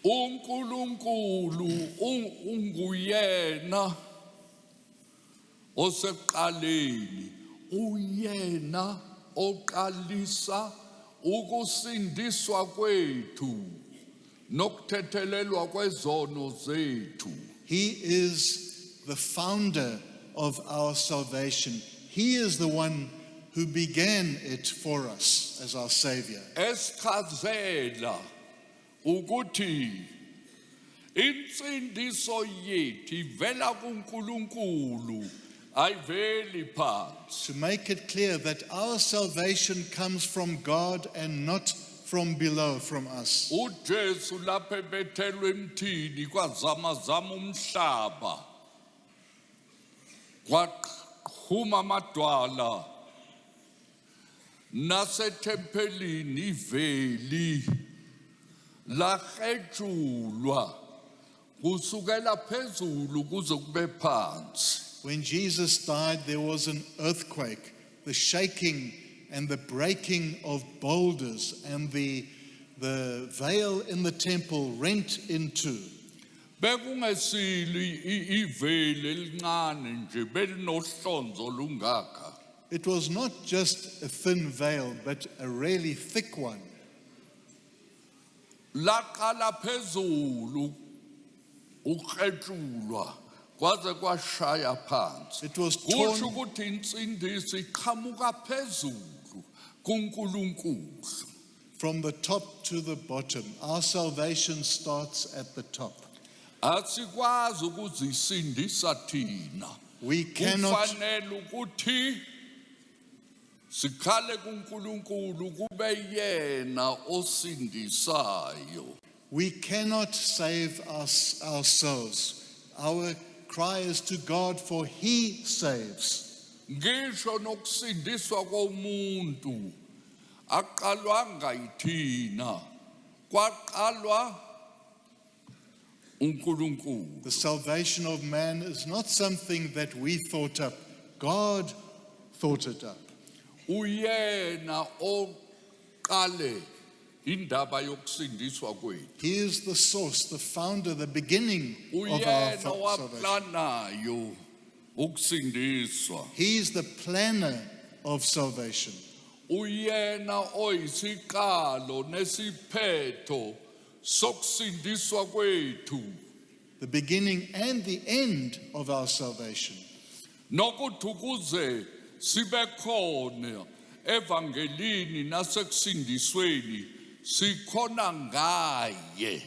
uNkulunkulu unguyena oseqaleni, uyena oqalisa ukusindiswa kwethu nokuthethelelwa kwezono zethu. He is the founder of our salvation. He is the one who began it for us as our Savior. Esichazela ukuthi insindiso yethu ivela kuNkulunkulu ayiveli phansi. To make it clear that our salvation comes from God and not from below, from us. uJesu lapho ebethelwe emthini kwazamazama umhlaba kwaqhuma amadwala nasethempelini iveli lahejulwa kusukela phezulu kuze kube phansi. When Jesus died, there was an earthquake, the shaking and the breaking of boulders, and the veil in the temple rent in two. Bekungesili iveli elincane nje belinohlonzo lungaka. It was not just a thin veil, but a really thick one. Laqala phezulu ukhetshulwa kwaze kwashaya phansi. It was Kusho torn. ukuthi insindiso iqhamuka phezulu kuNkulunkulu. From the top to the bottom. Our salvation starts at the top. Asikwazi ukuzisindisa thina. We cannot, Kufanele ukuthi sikhale kuNkulunkulu kube yena osindisayo. we cannot save us ourselves. Our cry is to God, for He saves. Ngisho nokusindiswa komuntu aqalwanga yithina, kwaqalwa uNkulunkulu. The salvation of man is not something that we thought up. God thought it up. Uyena oqale indaba yokusindiswa kwethu. He is the source, the founder, the beginning of our Uyena salvation. waplanayo ukusindiswa. He is the planner of salvation. Uyena oyisiqalo nesiphetho sokusindiswa kwethu. The beginning and the end of our salvation. Nokuthi ukuze sibe khona evangelini nasekusindisweni sikhona ngaye.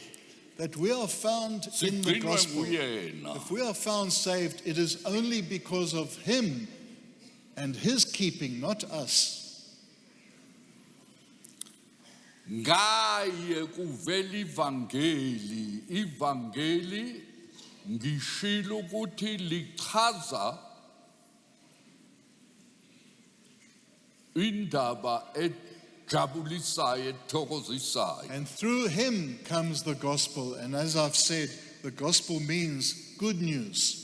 That we are found in the Sigcinwe gospel. nguyena. If we are found saved, it is only because of Him and His keeping, not us. Ngaye kuvela ivangeli. Ivangeli ngishilo ukuthi lichaza indaba ejabulisayo ethokozisayo. And through Him comes the gospel. And as I've said, the gospel means good news.